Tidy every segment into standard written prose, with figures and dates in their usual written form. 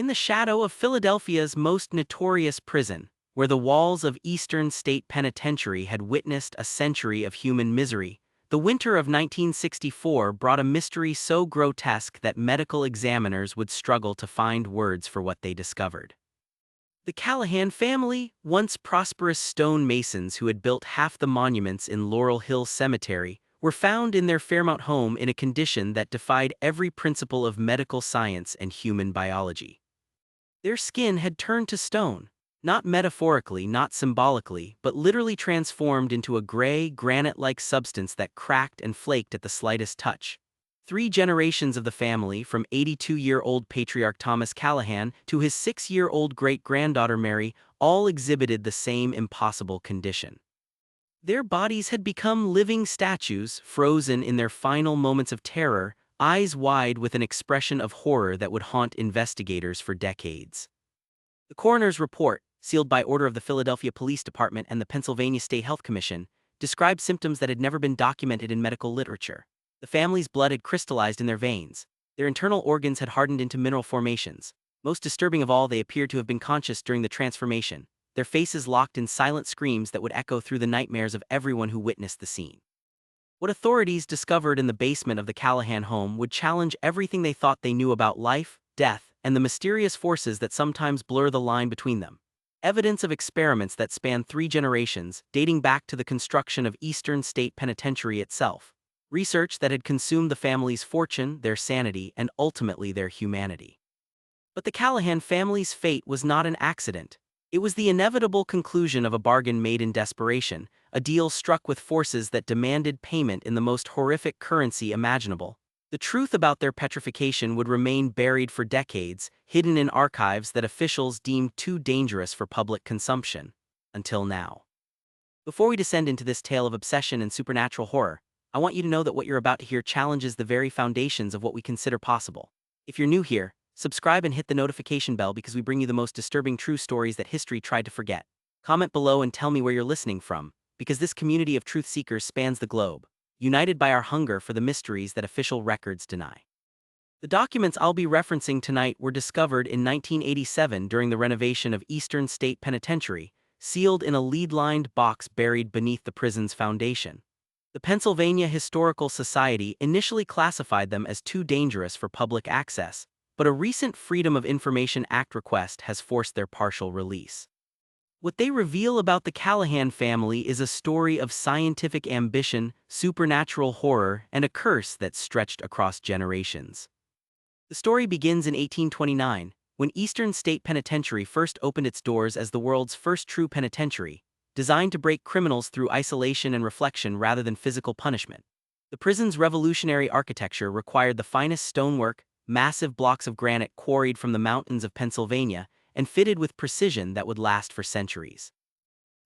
In the shadow of Philadelphia's most notorious prison, where the walls of Eastern State Penitentiary had witnessed a century of human misery, the winter of 1964 brought a mystery so grotesque that medical examiners would struggle to find words for what they discovered. The Callahan family, once prosperous stonemasons who had built half the monuments in Laurel Hill Cemetery, were found in their Fairmount home in a condition that defied every principle of medical science and human biology. Their skin had turned to stone, not metaphorically, not symbolically, but literally transformed into a gray, granite-like substance that cracked and flaked at the slightest touch. 3 generations of the family, from 82-year-old patriarch Thomas Callahan to his 6-year-old great-granddaughter Mary, all exhibited the same impossible condition. Their bodies had become living statues, frozen in their final moments of terror, eyes wide with an expression of horror that would haunt investigators for decades. The coroner's report, sealed by order of the Philadelphia Police Department and the Pennsylvania State Health Commission, described symptoms that had never been documented in medical literature. The family's blood had crystallized in their veins. Their internal organs had hardened into mineral formations. Most disturbing of all, they appeared to have been conscious during the transformation, their faces locked in silent screams that would echo through the nightmares of everyone who witnessed the scene. What authorities discovered in the basement of the Callahan home would challenge everything they thought they knew about life, death, and the mysterious forces that sometimes blur the line between them. Evidence of experiments that span 3 generations, dating back to the construction of Eastern State Penitentiary itself. Research that had consumed the family's fortune, their sanity, and ultimately their humanity. But the Callahan family's fate was not an accident. It was the inevitable conclusion of a bargain made in desperation, a deal struck with forces that demanded payment in the most horrific currency imaginable. The truth about their petrification would remain buried for decades, hidden in archives that officials deemed too dangerous for public consumption. Until now. Before we descend into this tale of obsession and supernatural horror, I want you to know that what you're about to hear challenges the very foundations of what we consider possible. If you're new here, subscribe and hit the notification bell because we bring you the most disturbing true stories that history tried to forget. Comment below and tell me where you're listening from, because this community of truth seekers spans the globe, united by our hunger for the mysteries that official records deny. The documents I'll be referencing tonight were discovered in 1987 during the renovation of Eastern State Penitentiary, sealed in a lead-lined box buried beneath the prison's foundation. The Pennsylvania Historical Society initially classified them as too dangerous for public access, but a recent Freedom of Information Act request has forced their partial release. What they reveal about the Callahan family is a story of scientific ambition, supernatural horror, and a curse that stretched across generations. The story begins in 1829, when Eastern State Penitentiary first opened its doors as the world's first true penitentiary, designed to break criminals through isolation and reflection rather than physical punishment. The prison's revolutionary architecture required the finest stonework, massive blocks of granite quarried from the mountains of Pennsylvania, and fitted with precision that would last for centuries.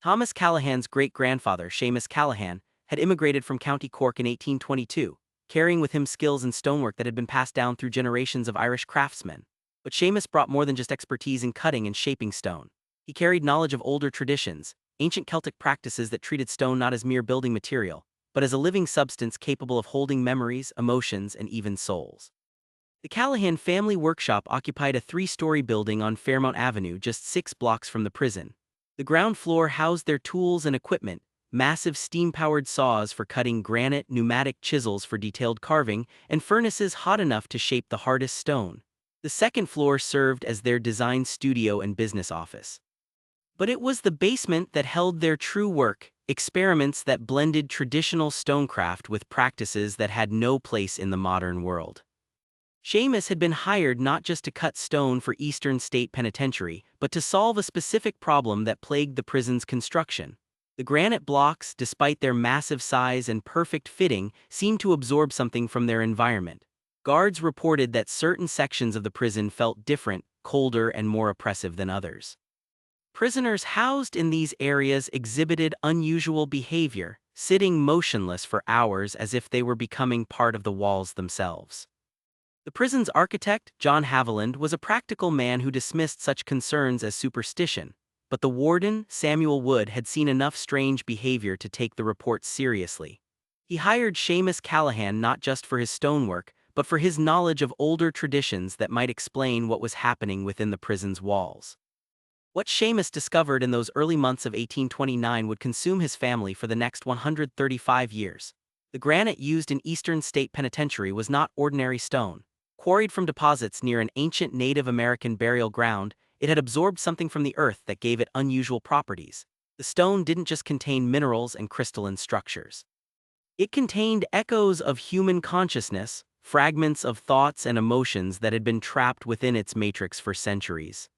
Thomas Callahan's great-grandfather, Seamus Callahan, had immigrated from County Cork in 1822, carrying with him skills in stonework that had been passed down through generations of Irish craftsmen. But Seamus brought more than just expertise in cutting and shaping stone. He carried knowledge of older traditions, ancient Celtic practices that treated stone not as mere building material, but as a living substance capable of holding memories, emotions, and even souls. The Callahan family workshop occupied a 3-story building on Fairmount Avenue just 6 blocks from the prison. The ground floor housed their tools and equipment, massive steam-powered saws for cutting granite, pneumatic chisels for detailed carving, and furnaces hot enough to shape the hardest stone. The second floor served as their design studio and business office. But it was the basement that held their true work, experiments that blended traditional stonecraft with practices that had no place in the modern world. Seamus had been hired not just to cut stone for Eastern State Penitentiary, but to solve a specific problem that plagued the prison's construction. The granite blocks, despite their massive size and perfect fitting, seemed to absorb something from their environment. Guards reported that certain sections of the prison felt different, colder, and more oppressive than others. Prisoners housed in these areas exhibited unusual behavior, sitting motionless for hours as if they were becoming part of the walls themselves. The prison's architect, John Haviland, was a practical man who dismissed such concerns as superstition, but the warden, Samuel Wood, had seen enough strange behavior to take the reports seriously. He hired Seamus Callahan not just for his stonework, but for his knowledge of older traditions that might explain what was happening within the prison's walls. What Seamus discovered in those early months of 1829 would consume his family for the next 135 years. The granite used in Eastern State Penitentiary was not ordinary stone. Quarried from deposits near an ancient Native American burial ground, it had absorbed something from the earth that gave it unusual properties. The stone didn't just contain minerals and crystalline structures. It contained echoes of human consciousness, fragments of thoughts and emotions that had been trapped within its matrix for centuries.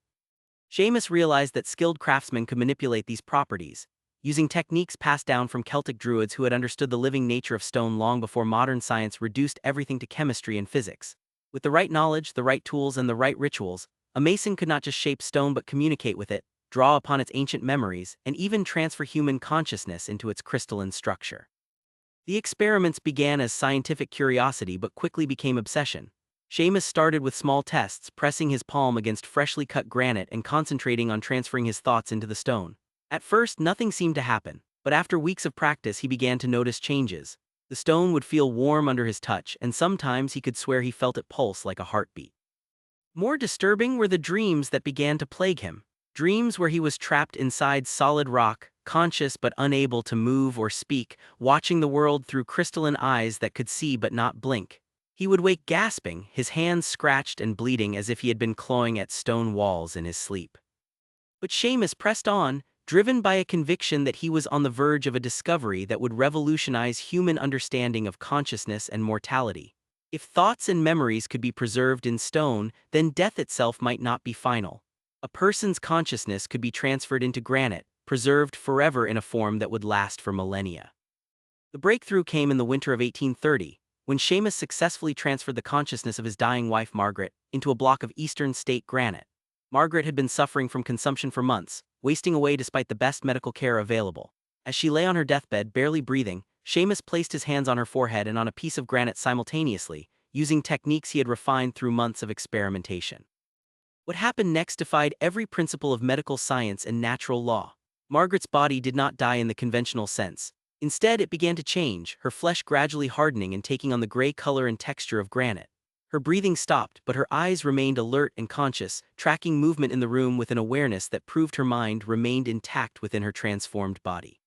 Seamus realized that skilled craftsmen could manipulate these properties, using techniques passed down from Celtic druids who had understood the living nature of stone long before modern science reduced everything to chemistry and physics. With the right knowledge, the right tools, and the right rituals, a mason could not just shape stone but communicate with it, draw upon its ancient memories, and even transfer human consciousness into its crystalline structure. The experiments began as scientific curiosity but quickly became obsession. Seamus started with small tests, pressing his palm against freshly cut granite and concentrating on transferring his thoughts into the stone. At first, nothing seemed to happen, but after weeks of practice he began to notice changes. The stone would feel warm under his touch, and sometimes he could swear he felt it pulse like a heartbeat. More disturbing were the dreams that began to plague him. Dreams where he was trapped inside solid rock, conscious but unable to move or speak, watching the world through crystalline eyes that could see but not blink. He would wake gasping, his hands scratched and bleeding as if he had been clawing at stone walls in his sleep. But Seamus pressed on, driven by a conviction that he was on the verge of a discovery that would revolutionize human understanding of consciousness and mortality. If thoughts and memories could be preserved in stone, then death itself might not be final. A person's consciousness could be transferred into granite, preserved forever in a form that would last for millennia. The breakthrough came in the winter of 1830, when Seamus successfully transferred the consciousness of his dying wife Margaret into a block of Eastern State granite. Margaret had been suffering from consumption for months, wasting away despite the best medical care available. As she lay on her deathbed, barely breathing, Seamus placed his hands on her forehead and on a piece of granite simultaneously, using techniques he had refined through months of experimentation. What happened next defied every principle of medical science and natural law. Margaret's body did not die in the conventional sense. Instead, it began to change, her flesh gradually hardening and taking on the gray color and texture of granite. Her breathing stopped, but her eyes remained alert and conscious, tracking movement in the room with an awareness that proved her mind remained intact within her transformed body.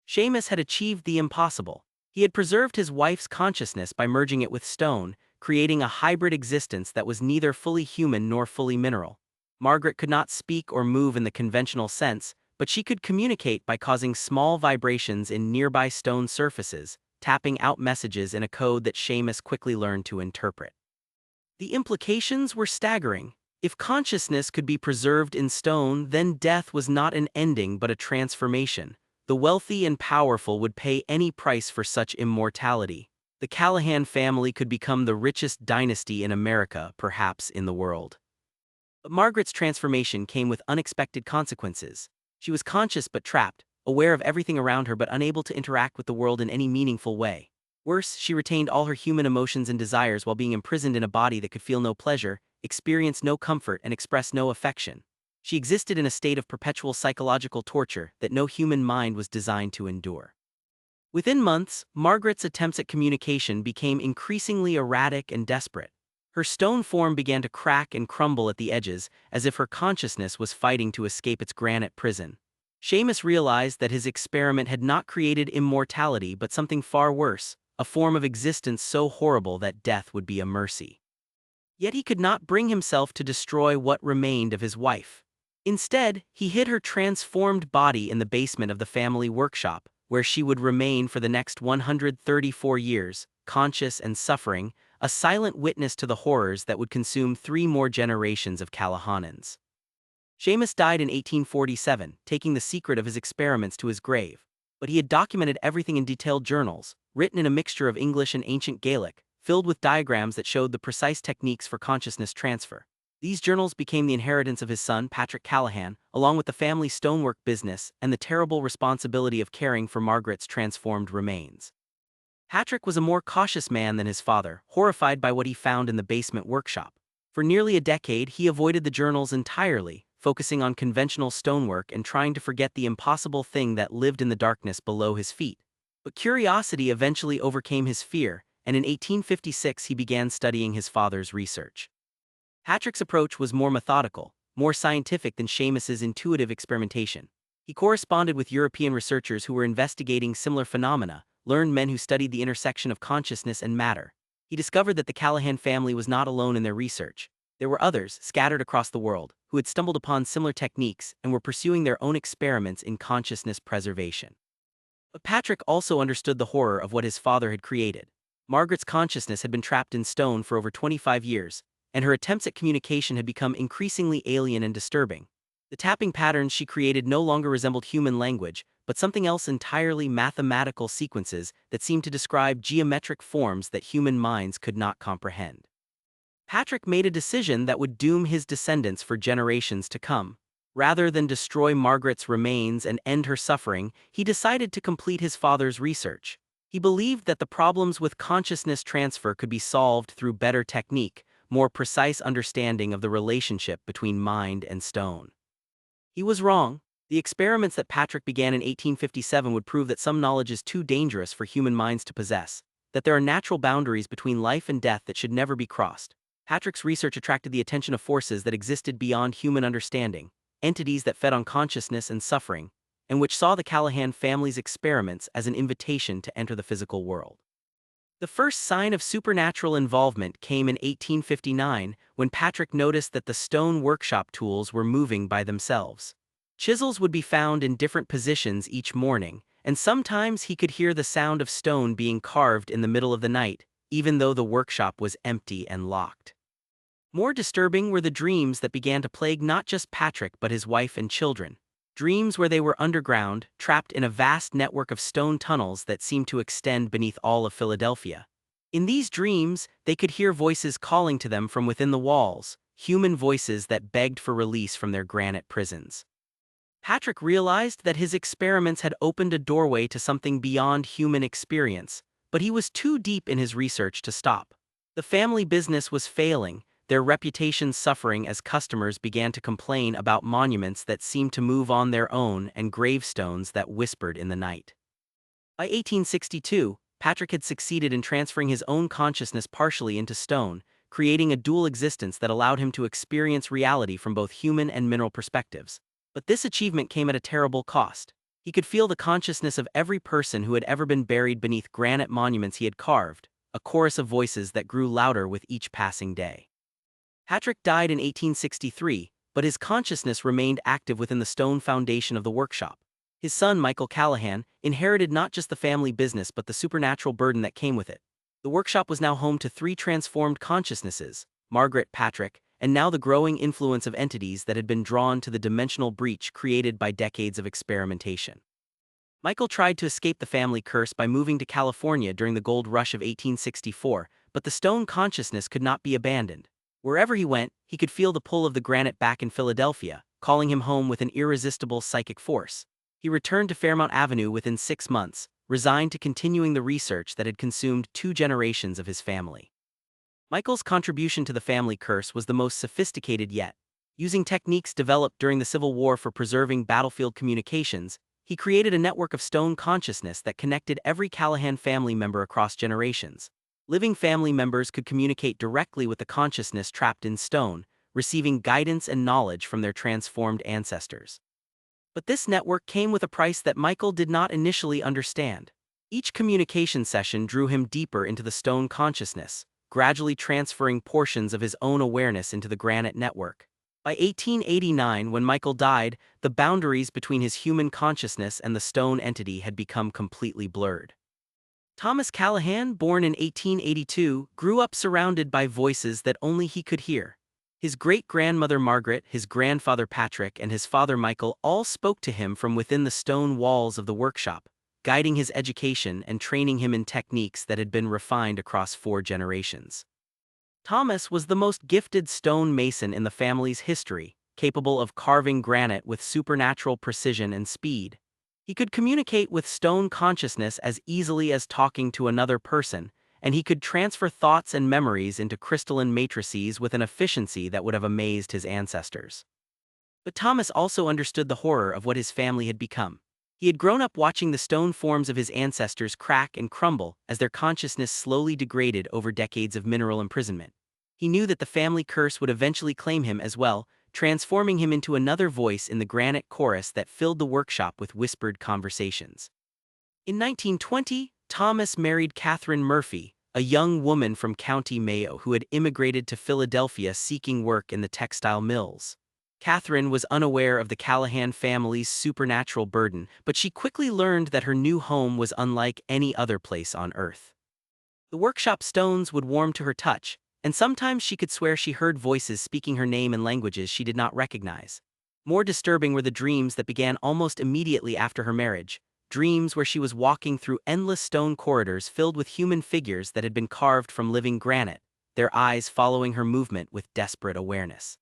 Seamus had achieved the impossible. He had preserved his wife's consciousness by merging it with stone, creating a hybrid existence that was neither fully human nor fully mineral. Margaret could not speak or move in the conventional sense, but she could communicate by causing small vibrations in nearby stone surfaces, tapping out messages in a code that Seamus quickly learned to interpret. The implications were staggering. If consciousness could be preserved in stone, then death was not an ending but a transformation. The wealthy and powerful would pay any price for such immortality. The Callahan family could become the richest dynasty in America, perhaps in the world. But Margaret's transformation came with unexpected consequences. She was conscious but trapped, aware of everything around her but unable to interact with the world in any meaningful way. Worse, she retained all her human emotions and desires while being imprisoned in a body that could feel no pleasure, experience no comfort, and express no affection. She existed in a state of perpetual psychological torture that no human mind was designed to endure. Within months, Margaret's attempts at communication became increasingly erratic and desperate. Her stone form began to crack and crumble at the edges, as if her consciousness was fighting to escape its granite prison. Seamus realized that his experiment had not created immortality but something far worse, a form of existence so horrible that death would be a mercy. Yet he could not bring himself to destroy what remained of his wife. Instead, he hid her transformed body in the basement of the family workshop, where she would remain for the next 134 years, conscious and suffering, a silent witness to the horrors that would consume 3 more generations of Callahannans. Seamus died in 1847, taking the secret of his experiments to his grave. But he had documented everything in detailed journals, written in a mixture of English and ancient Gaelic, filled with diagrams that showed the precise techniques for consciousness transfer. These journals became the inheritance of his son, Patrick Callahan, along with the family stonework business and the terrible responsibility of caring for Margaret's transformed remains. Patrick was a more cautious man than his father, horrified by what he found in the basement workshop. For nearly a decade, he avoided the journals entirely, focusing on conventional stonework and trying to forget the impossible thing that lived in the darkness below his feet. But curiosity eventually overcame his fear, and in 1856 he began studying his father's research. Patrick's approach was more methodical, more scientific than Seamus's intuitive experimentation. He corresponded with European researchers who were investigating similar phenomena, learned men who studied the intersection of consciousness and matter. He discovered that the Callahan family was not alone in their research. There were others, scattered across the world, who had stumbled upon similar techniques and were pursuing their own experiments in consciousness preservation. But Patrick also understood the horror of what his father had created. Margaret's consciousness had been trapped in stone for over 25 years, and her attempts at communication had become increasingly alien and disturbing. The tapping patterns she created no longer resembled human language, but something else entirely: mathematical sequences that seemed to describe geometric forms that human minds could not comprehend. Patrick made a decision that would doom his descendants for generations to come. Rather than destroy Margaret's remains and end her suffering, he decided to complete his father's research. He believed that the problems with consciousness transfer could be solved through better technique, more precise understanding of the relationship between mind and stone. He was wrong. The experiments that Patrick began in 1857 would prove that some knowledge is too dangerous for human minds to possess, that there are natural boundaries between life and death that should never be crossed. Patrick's research attracted the attention of forces that existed beyond human understanding, entities that fed on consciousness and suffering, and which saw the Callahan family's experiments as an invitation to enter the physical world. The first sign of supernatural involvement came in 1859 when Patrick noticed that the stone workshop tools were moving by themselves. Chisels would be found in different positions each morning, and sometimes he could hear the sound of stone being carved in the middle of the night, even though the workshop was empty and locked. More disturbing were the dreams that began to plague not just Patrick but his wife and children. Dreams where they were underground, trapped in a vast network of stone tunnels that seemed to extend beneath all of Philadelphia. In these dreams, they could hear voices calling to them from within the walls, human voices that begged for release from their granite prisons. Patrick realized that his experiments had opened a doorway to something beyond human experience, but he was too deep in his research to stop. The family business was failing, their reputation suffering as customers began to complain about monuments that seemed to move on their own and gravestones that whispered in the night. By 1862, Patrick had succeeded in transferring his own consciousness partially into stone, creating a dual existence that allowed him to experience reality from both human and mineral perspectives. But this achievement came at a terrible cost. He could feel the consciousness of every person who had ever been buried beneath granite monuments he had carved, a chorus of voices that grew louder with each passing day. Patrick died in 1863, but his consciousness remained active within the stone foundation of the workshop. His son, Michael Callahan, inherited not just the family business but the supernatural burden that came with it. The workshop was now home to three transformed consciousnesses: Margaret, Patrick, and now the growing influence of entities that had been drawn to the dimensional breach created by decades of experimentation. Michael tried to escape the family curse by moving to California during the gold rush of 1864, but the stone consciousness could not be abandoned. Wherever he went, he could feel the pull of the granite back in Philadelphia, calling him home with an irresistible psychic force. He returned to Fairmount Avenue within 6 months, resigned to continuing the research that had consumed 2 generations of his family. Michael's contribution to the family curse was the most sophisticated yet. Using techniques developed during the Civil War for preserving battlefield communications, he created a network of stone consciousness that connected every Callahan family member across generations. Living family members could communicate directly with the consciousness trapped in stone, receiving guidance and knowledge from their transformed ancestors. But this network came with a price that Michael did not initially understand. Each communication session drew him deeper into the stone consciousness, gradually transferring portions of his own awareness into the granite network. By 1889, when Michael died, the boundaries between his human consciousness and the stone entity had become completely blurred. Thomas Callahan, born in 1882, grew up surrounded by voices that only he could hear. His great-grandmother Margaret, his grandfather Patrick, and his father Michael all spoke to him from within the stone walls of the workshop, guiding his education and training him in techniques that had been refined across 4 generations. Thomas was the most gifted stone mason in the family's history, capable of carving granite with supernatural precision and speed. He could communicate with stone consciousness as easily as talking to another person, and he could transfer thoughts and memories into crystalline matrices with an efficiency that would have amazed his ancestors. But Thomas also understood the horror of what his family had become. He had grown up watching the stone forms of his ancestors crack and crumble as their consciousness slowly degraded over decades of mineral imprisonment. He knew that the family curse would eventually claim him as well, transforming him into another voice in the granite chorus that filled the workshop with whispered conversations. In 1920, Thomas married Catherine Murphy, a young woman from County Mayo who had immigrated to Philadelphia seeking work in the textile mills. Catherine was unaware of the Callahan family's supernatural burden, but she quickly learned that her new home was unlike any other place on Earth. The workshop stones would warm to her touch, and sometimes she could swear she heard voices speaking her name in languages she did not recognize. More disturbing were the dreams that began almost immediately after her marriage, dreams where she was walking through endless stone corridors filled with human figures that had been carved from living granite, their eyes following her movement with desperate awareness.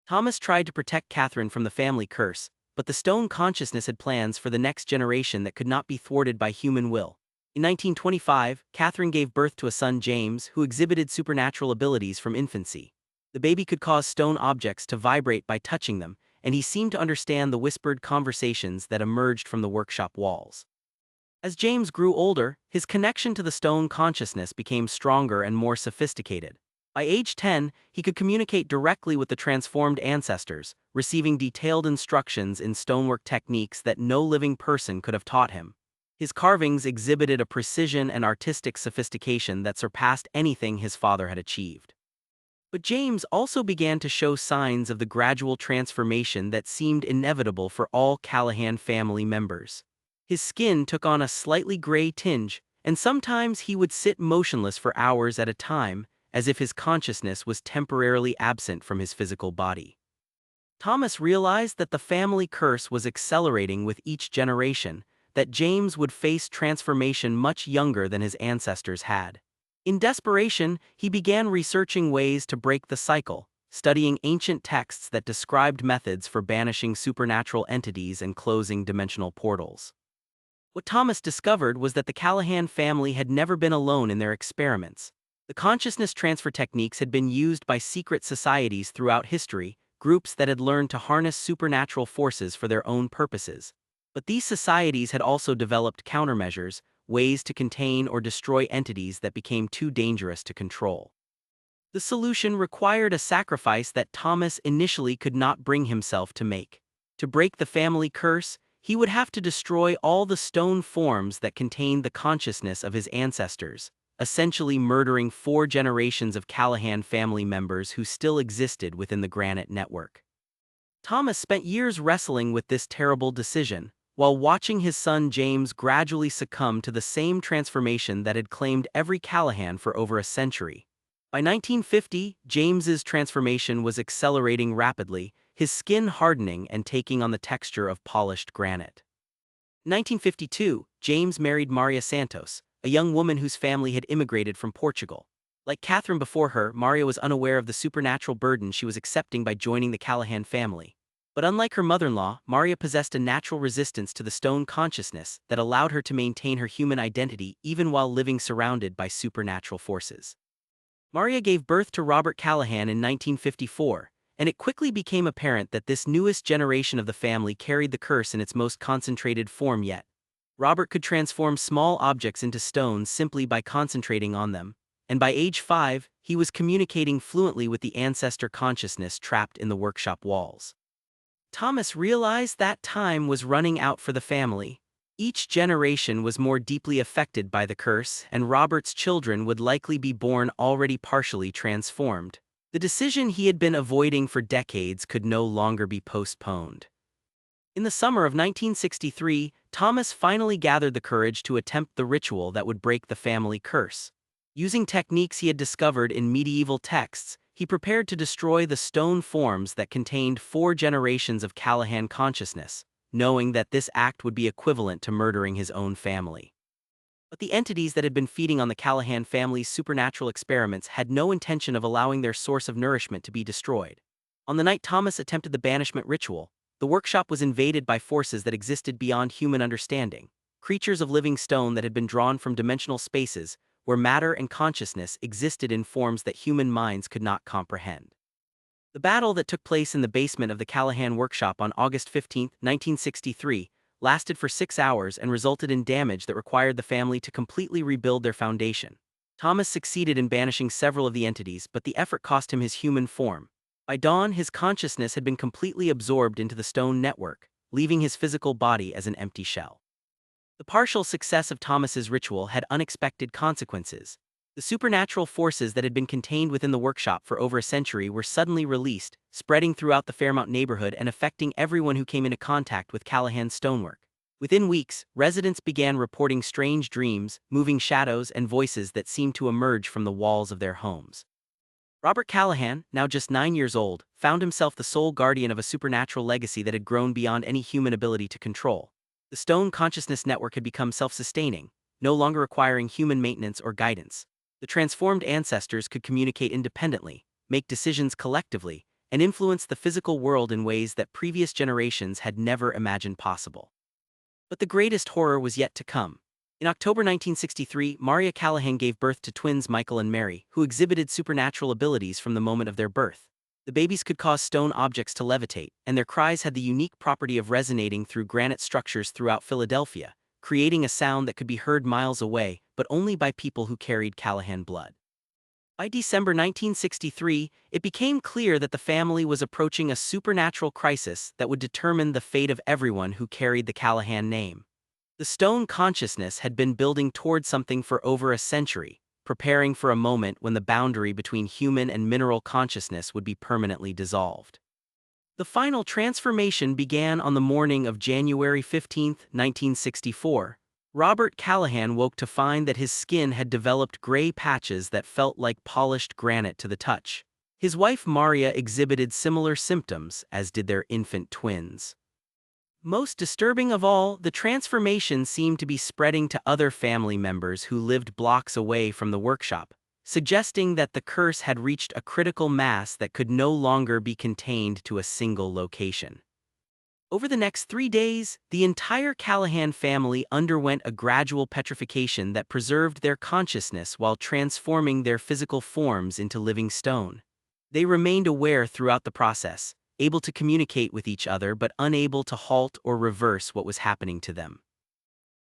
Thomas tried to protect Catherine from the family curse, but the stone consciousness had plans for the next generation that could not be thwarted by human will. In 1925, Catherine gave birth to a son, James, who exhibited supernatural abilities from infancy. The baby could cause stone objects to vibrate by touching them, and he seemed to understand the whispered conversations that emerged from the workshop walls. As James grew older, his connection to the stone consciousness became stronger and more sophisticated. By age 10, he could communicate directly with the transformed ancestors, receiving detailed instructions in stonework techniques that no living person could have taught him. His carvings exhibited a precision and artistic sophistication that surpassed anything his father had achieved. But James also began to show signs of the gradual transformation that seemed inevitable for all Callahan family members. His skin took on a slightly gray tinge, and sometimes he would sit motionless for hours at a time, as if his consciousness was temporarily absent from his physical body. Thomas realized that the family curse was accelerating with each generation, that James would face transformation much younger than his ancestors had. In desperation, he began researching ways to break the cycle, studying ancient texts that described methods for banishing supernatural entities and closing dimensional portals. What Thomas discovered was that the Callahan family had never been alone in their experiments. The consciousness transfer techniques had been used by secret societies throughout history, groups that had learned to harness supernatural forces for their own purposes. But these societies had also developed countermeasures, ways to contain or destroy entities that became too dangerous to control. The solution required a sacrifice that Thomas initially could not bring himself to make. To break the family curse, he would have to destroy all the stone forms that contained the consciousness of his ancestors, essentially murdering 4 generations of Callahan family members who still existed within the granite network. Thomas spent years wrestling with this terrible decision, while watching his son James gradually succumb to the same transformation that had claimed every Callahan for over a century. By 1950, James's transformation was accelerating rapidly, his skin hardening and taking on the texture of polished granite. In 1952, James married Maria Santos, a young woman whose family had immigrated from Portugal. Like Catherine before her, Maria was unaware of the supernatural burden she was accepting by joining the Callahan family. But unlike her mother-in-law, Maria possessed a natural resistance to the stone consciousness that allowed her to maintain her human identity even while living surrounded by supernatural forces. Maria gave birth to Robert Callahan in 1954, and it quickly became apparent that this newest generation of the family carried the curse in its most concentrated form yet. Robert could transform small objects into stones simply by concentrating on them, and by age 5, he was communicating fluently with the ancestor consciousness trapped in the workshop walls. Thomas realized that time was running out for the family. Each generation was more deeply affected by the curse, and Robert's children would likely be born already partially transformed. The decision he had been avoiding for decades could no longer be postponed. In the summer of 1963, Thomas finally gathered the courage to attempt the ritual that would break the family curse. Using techniques he had discovered in medieval texts, he prepared to destroy the stone forms that contained 4 generations of Callahan consciousness, knowing that this act would be equivalent to murdering his own family. But the entities that had been feeding on the Callahan family's supernatural experiments had no intention of allowing their source of nourishment to be destroyed. On the night Thomas attempted the banishment ritual, the workshop was invaded by forces that existed beyond human understanding, creatures of living stone that had been drawn from dimensional spaces where matter and consciousness existed in forms that human minds could not comprehend. The battle that took place in the basement of the Callahan workshop on August 15, 1963, lasted for 6 hours and resulted in damage that required the family to completely rebuild their foundation. Thomas succeeded in banishing several of the entities, but the effort cost him his human form. By dawn, his consciousness had been completely absorbed into the stone network, leaving his physical body as an empty shell. The partial success of Thomas's ritual had unexpected consequences. The supernatural forces that had been contained within the workshop for over a century were suddenly released, spreading throughout the Fairmount neighborhood and affecting everyone who came into contact with Callahan's stonework. Within weeks, residents began reporting strange dreams, moving shadows, and voices that seemed to emerge from the walls of their homes. Robert Callahan, now just 9 years old, found himself the sole guardian of a supernatural legacy that had grown beyond any human ability to control. The Stone Consciousness Network had become self-sustaining, no longer requiring human maintenance or guidance. The transformed ancestors could communicate independently, make decisions collectively, and influence the physical world in ways that previous generations had never imagined possible. But the greatest horror was yet to come. In October 1963, Maria Callahan gave birth to twins Michael and Mary, who exhibited supernatural abilities from the moment of their birth. The babies could cause stone objects to levitate, and their cries had the unique property of resonating through granite structures throughout Philadelphia, creating a sound that could be heard miles away, but only by people who carried Callahan blood. By December 1963, it became clear that the family was approaching a supernatural crisis that would determine the fate of everyone who carried the Callahan name. The stone consciousness had been building toward something for over a century, preparing for a moment when the boundary between human and mineral consciousness would be permanently dissolved. The final transformation began on the morning of January 15, 1964. Robert Callahan woke to find that his skin had developed gray patches that felt like polished granite to the touch. His wife Maria exhibited similar symptoms, as did their infant twins. Most disturbing of all, the transformation seemed to be spreading to other family members who lived blocks away from the workshop, suggesting that the curse had reached a critical mass that could no longer be contained to a single location. Over the next 3 days, the entire Callahan family underwent a gradual petrification that preserved their consciousness while transforming their physical forms into living stone. They remained aware throughout the process, able to communicate with each other but unable to halt or reverse what was happening to them.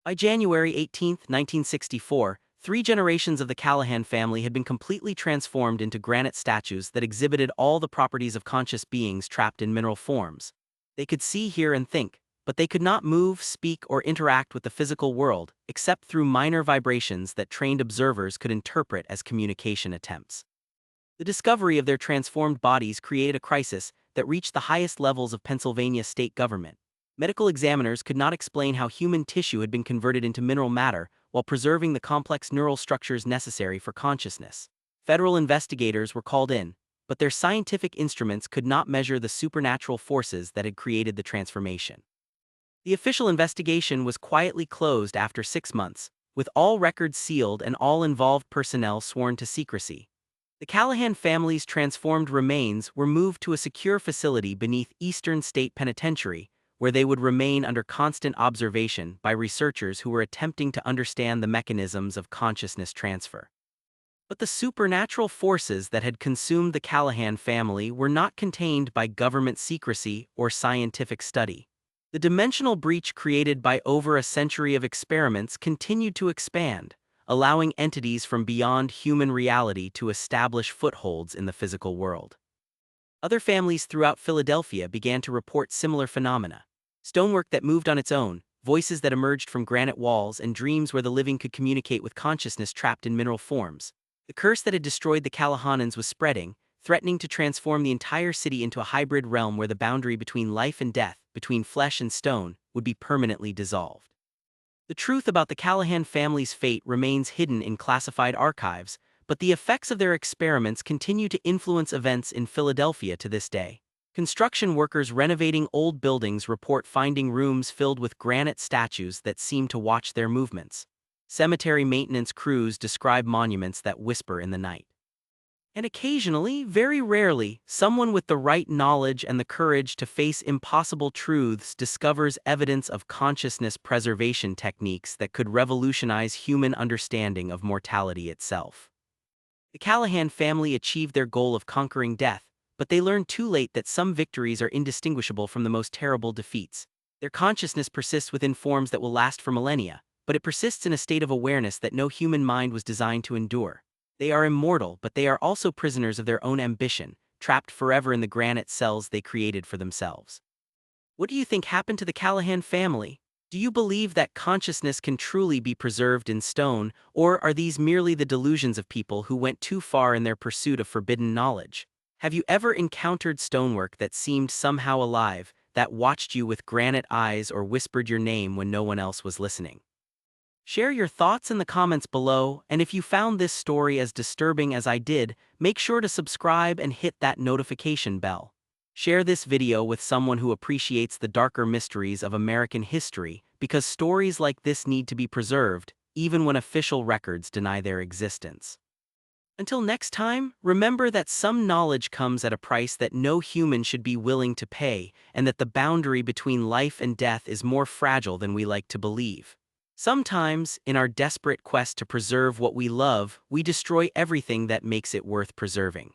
By January 18, 1964, 3 generations of the Callahan family had been completely transformed into granite statues that exhibited all the properties of conscious beings trapped in mineral forms. They could see, hear, and think, but they could not move, speak, or interact with the physical world, except through minor vibrations that trained observers could interpret as communication attempts. The discovery of their transformed bodies created a crisis that reached the highest levels of Pennsylvania state government. Medical examiners could not explain how human tissue had been converted into mineral matter while preserving the complex neural structures necessary for consciousness. Federal investigators were called in, but their scientific instruments could not measure the supernatural forces that had created the transformation. The official investigation was quietly closed after 6 months, with all records sealed and all involved personnel sworn to secrecy. The Callahan family's transformed remains were moved to a secure facility beneath Eastern State Penitentiary, where they would remain under constant observation by researchers who were attempting to understand the mechanisms of consciousness transfer. But the supernatural forces that had consumed the Callahan family were not contained by government secrecy or scientific study. The dimensional breach created by over a century of experiments continued to expand, allowing entities from beyond human reality to establish footholds in the physical world. Other families throughout Philadelphia began to report similar phenomena. Stonework that moved on its own, voices that emerged from granite walls, and dreams where the living could communicate with consciousness trapped in mineral forms. The curse that had destroyed the Callahanans was spreading, threatening to transform the entire city into a hybrid realm where the boundary between life and death, between flesh and stone, would be permanently dissolved. The truth about the Callahan family's fate remains hidden in classified archives, but the effects of their experiments continue to influence events in Philadelphia to this day. Construction workers renovating old buildings report finding rooms filled with granite statues that seem to watch their movements. Cemetery maintenance crews describe monuments that whisper in the night. And occasionally, very rarely, someone with the right knowledge and the courage to face impossible truths discovers evidence of consciousness preservation techniques that could revolutionize human understanding of mortality itself. The Callahan family achieved their goal of conquering death, but they learned too late that some victories are indistinguishable from the most terrible defeats. Their consciousness persists within forms that will last for millennia, but it persists in a state of awareness that no human mind was designed to endure. They are immortal, but they are also prisoners of their own ambition, trapped forever in the granite cells they created for themselves. What do you think happened to the Callahan family? Do you believe that consciousness can truly be preserved in stone, or are these merely the delusions of people who went too far in their pursuit of forbidden knowledge? Have you ever encountered stonework that seemed somehow alive, that watched you with granite eyes or whispered your name when no one else was listening? Share your thoughts in the comments below, and if you found this story as disturbing as I did, make sure to subscribe and hit that notification bell. Share this video with someone who appreciates the darker mysteries of American history, because stories like this need to be preserved, even when official records deny their existence. Until next time, remember that some knowledge comes at a price that no human should be willing to pay, and that the boundary between life and death is more fragile than we like to believe. Sometimes, in our desperate quest to preserve what we love, we destroy everything that makes it worth preserving.